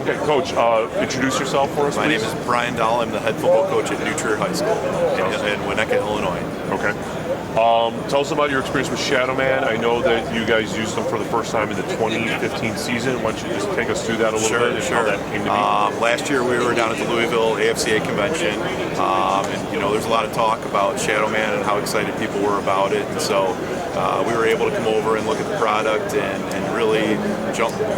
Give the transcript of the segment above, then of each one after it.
Okay, Coach, introduce yourself for us, My please. name is Brian Dahl. I'm the head football coach at New Trier High School in Winnetka, Illinois. Okay. Tell us about your experience with Shadowman. I know that you guys used them for the first time in the 2015 season. Why don't you just take us through that a little bit and how that came to be? Last year we were down at the Louisville AFCA convention, and there's a lot of talk about Shadowman and how excited people were about it. And so we were able to come over and look at the product and really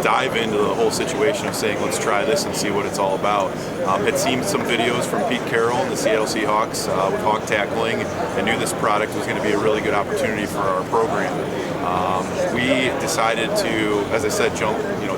dive into the whole situation of saying, let's try this and see what it's all about. Had seen some videos from Pete Carroll and the Seattle Seahawks with hawk tackling, and knew this product was going to be a really good opportunity for our program. We decided to, as I said,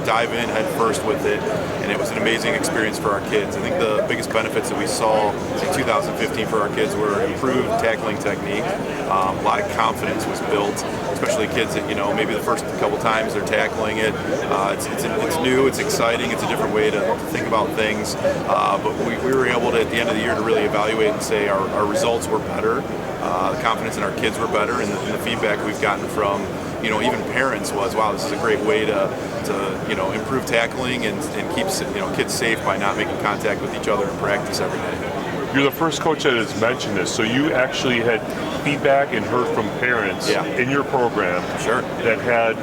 dive in head first with it, and it was an amazing experience for our kids. I think the biggest benefits that we saw in 2015 for our kids were improved tackling technique. A lot of confidence was built, especially kids that maybe the first couple times they're tackling it. It's new, it's exciting, it's a different way to think about things. But we were able to, at the end of the year, to really evaluate and say our results were better. The confidence in our kids were better, and the feedback we've gotten from even parents was, wow, this is a great way to improve tackling and keep kids safe by not making contact with each other in practice every day. You're the first coach that has mentioned this, so you actually had feedback and heard from parents in your program that had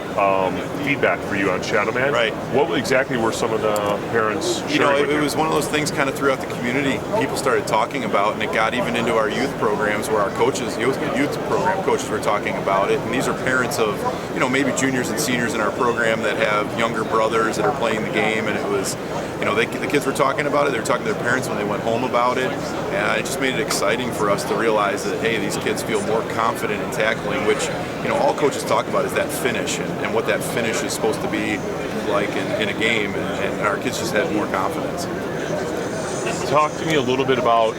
feedback for you on Shadowman. Right. What exactly were some of the parents sharing with you? It was one of those things kind of throughout the community people started talking about, and it got even into our youth programs where our coaches, youth program coaches were talking about it. And these are parents of, maybe juniors and seniors in our program that have younger brothers that are playing the game, and it was, the kids were talking about it, they were talking to their parents when they went home about it, and it just made it exciting for us to realize that, hey, these kids feel more confident in tackling, which, all coaches talk about is that finish and what that finish is supposed to be like in a game, and our kids just had more confidence. Talk to me a little bit about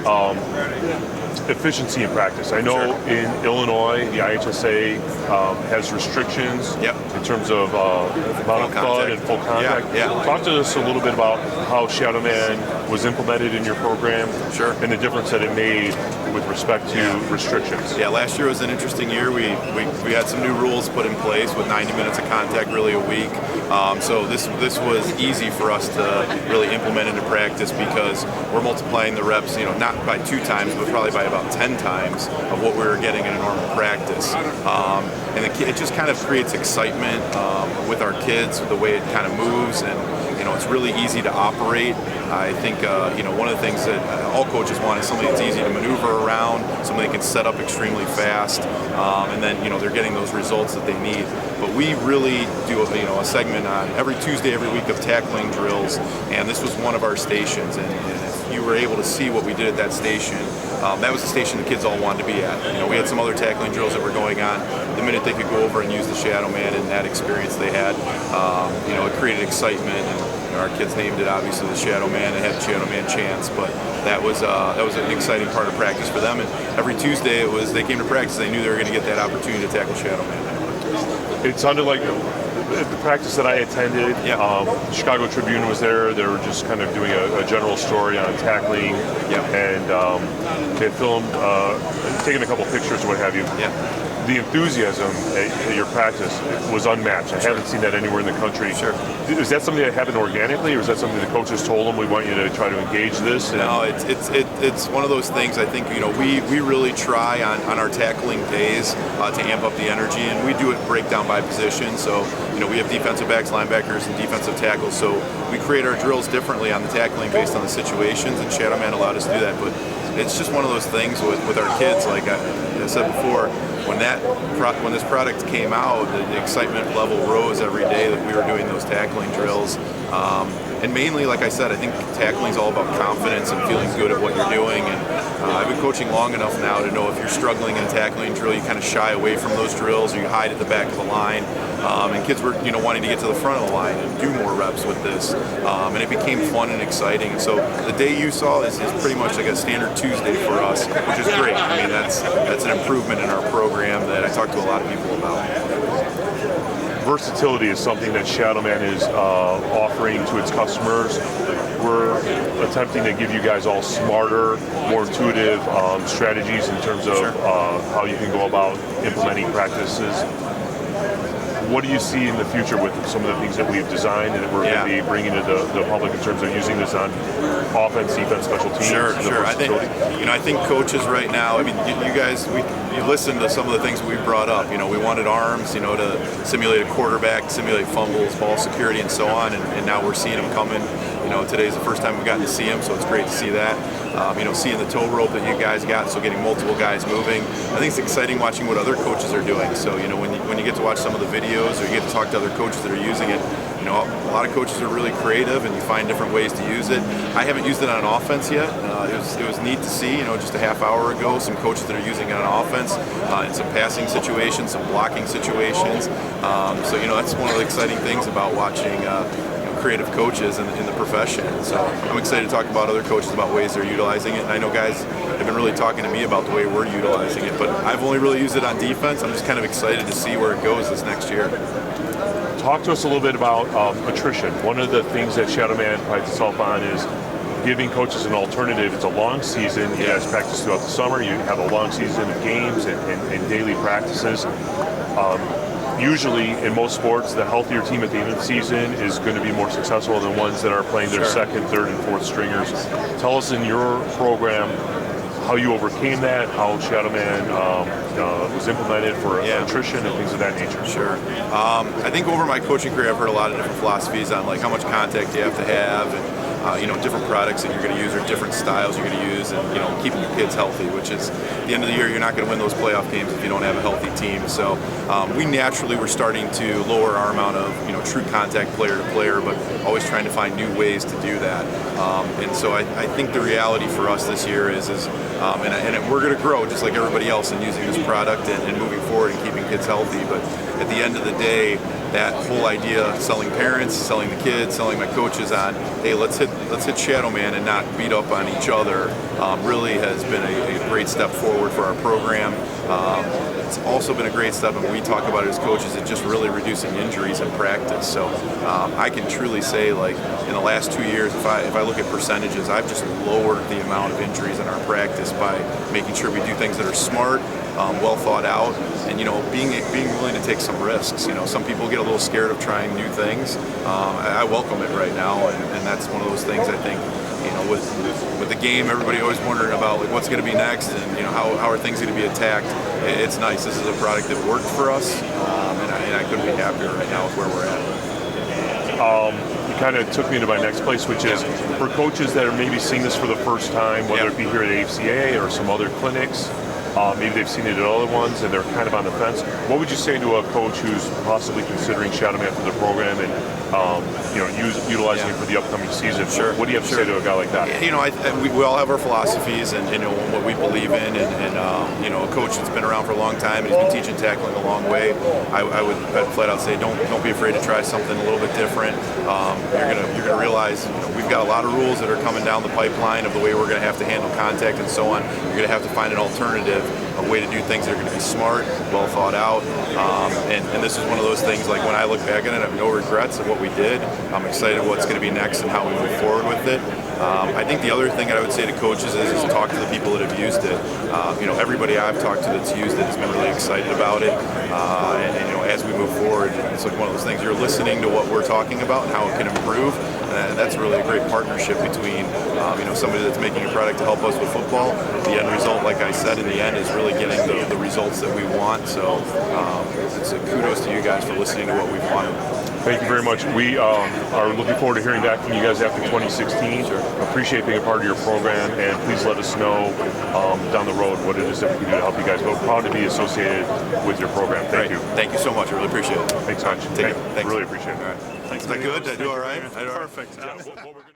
efficiency in practice. I know in Illinois, the IHSA has restrictions in terms of amount of thud and full contact. Talk to us a little bit about how Shadowman was implemented in your program and the difference that it made with respect to restrictions. Yeah, last year was an interesting year. We had some new rules put in place with 90 minutes of contact really a week. So this was easy for us to really implement into practice because we're multiplying the reps, not by 2 times, but probably by about 10 times of what we were getting in a normal practice. And it just kind of creates excitement with our kids, with the way it kind of moves, and it's really easy to operate. I think one of the things that all coaches want is something that's easy to maneuver around, something they can set up extremely fast, and then they're getting those results that they need. But we really do a segment on every Tuesday, every week of tackling drills, and this was one of our stations. And if you were able to see what we did at that station, that was the station the kids all wanted to be at. We had some other tackling drills that were going on. The minute they could go over and use the Shadowman and that experience they had, it created excitement. And our kids named it obviously the Shadowman. It had the Shadowman chants, but that was an exciting part of practice for them. And every Tuesday they came to practice. They knew they were going to get that opportunity to tackle Shadowman. It sounded like the practice that I attended, the Chicago Tribune was there. They were just kind of doing a general story on tackling, and they had filmed, taken a couple pictures, what have you. The enthusiasm at your practice was unmatched. I haven't seen that anywhere in the country. Is that something that happened organically, or is that something the coaches told them, we want you to try to engage this? No, it's one of those things. I think we really try on our tackling days to amp up the energy, and we do it breakdown by position. So we have defensive backs, linebackers, and defensive tackles. So we create our drills differently on the tackling based on the situations, and Shadowman allowed us to do that. But it's just one of those things with our kids. Like I said before, when this product came out, the excitement level rose every day that we were doing those tackling drills. And mainly, like I said, I think tackling is all about confidence and feeling good at what you're doing. And I've been coaching long enough now to know if you're struggling in a tackling drill, you kind of shy away from those drills, or you hide at the back of the line. And kids were, wanting to get to the front of the line and do more reps with this. And it became fun and exciting. And so the day you saw is pretty much like a standard Tuesday for us, which is great. I mean, that's an improvement in our program that I talk to a lot of people about. Versatility is something that Shadowman is offering to its customers. We're attempting to give you guys all smarter, more intuitive strategies in terms of how you can go about implementing practices. what do you see in the future with some of the things that we've designed and that we're going to be bringing to the public in terms of using this on offense, defense, special teams? Sure. I think coaches right now. I mean, you guys, you listen to some of the things we brought up. We wanted arms, to simulate a quarterback, simulate fumbles, ball security, and so on. And now we're seeing them coming. Today's the first time we've gotten to see them, so it's great to see that. Seeing the toe rope that you guys got, so getting multiple guys moving. I think it's exciting watching what other coaches are doing. So when you get to watch some of the videos or you get to talk to other coaches that are using it, a lot of coaches are really creative and you find different ways to use it. I haven't used it on offense yet. It was neat to see, just a half hour ago, some coaches that are using it on offense in some passing situations, some blocking situations. So that's one of the exciting things about watching creative coaches in the profession. So I'm excited to talk about other coaches about ways they're utilizing it. And I know guys have been really talking to me about the way we're utilizing it, but I've only really used it on defense. I'm just kind of excited to see where it goes this next year. Talk to us a little bit about attrition. One of the things that Shadowman prides itself on is giving coaches an alternative. It's a long season. You guys practice throughout the summer. You have a long season of games and daily practices. Usually, in most sports, the healthier team at the end of the season is going to be more successful than ones that are playing their second, third, and fourth stringers. Tell us in your program how you overcame that, how Shadowman was implemented for attrition and things of that nature. Sure. I think over my coaching career, I've heard a lot of different philosophies on like how much contact you have to have, and different products that you're going to use or different styles you're going to use, and keeping your kids healthy. Which is, at the end of the year, you're not going to win those playoff games if you don't have a healthy team. So we naturally were starting to lower our amount of true contact player to player, but always trying to find new ways to do that. And so I think the reality for us this year is we're going to grow just like everybody else in using this product and moving forward and keeping kids healthy. But at the end of the day, that whole idea of selling parents, selling the kids, selling my coaches on, hey, let's hit Shadowman and not beat up on each other, really has been a great step forward for our program. It's also been a great step, and we talk about it as coaches, it's just really reducing injuries in practice. So I can truly say, like, in the last 2 years, if I look at percentages, I've just lowered the amount of injuries in our practice by making sure we do things that are smart, well thought out, and being willing to take some risks. Some people get a little scared of trying new things. I welcome it right now, and that's one of those things I think. With the game, everybody always wondering about like what's going to be next, and how are things going to be attacked. It's nice. This is a product that worked for us, and I couldn't be happier right now with where we're at. You kind of took me to my next place, which is for coaches that are maybe seeing this for the first time, whether it be here at AFCA or some other clinics. Maybe they've seen it at other ones and they're kind of on the fence. What would you say to a coach who's possibly considering Shadowman for their program and utilizing it for the upcoming season? Sure. What do you have to say to a guy like that? We all have our philosophies and what we believe in, and a coach that's been around for a long time and he's been teaching tackling a long way. I'd flat out say don't be afraid to try something a little bit different. You're gonna realize we've got a lot of rules that are coming down the pipeline of the way we're gonna have to handle contact and so on. You're gonna have to find an alternative, a way to do things that are going to be smart, well thought out, and this is one of those things, like when I look back at it, I have no regrets of what we did. I'm excited what's going to be next and how we move forward with it. I think the other thing that I would say to coaches is talk to the people that have used it. Everybody I've talked to that's used it has been really excited about it, and as we move forward, it's like one of those things, you're listening to what we're talking about and how it can improve, and that's really a great partnership between somebody that's making a product to help us with football. The end result, like I said, in the end is really getting the results that we want. So it's a kudos to you guys for listening to what we've wanted. Thank you very much. We are looking forward to hearing back from you guys after 2016. Sure. Appreciate being a part of your program, and please let us know down the road what it is that we can do to help you guys. We're proud to be associated with your program. Thank you. Thank you so much. I really appreciate it. Thanks much. Take it. Thanks. Really appreciate it. All right. Thanks. Is that good? Did I do all right? Perfect. Yeah.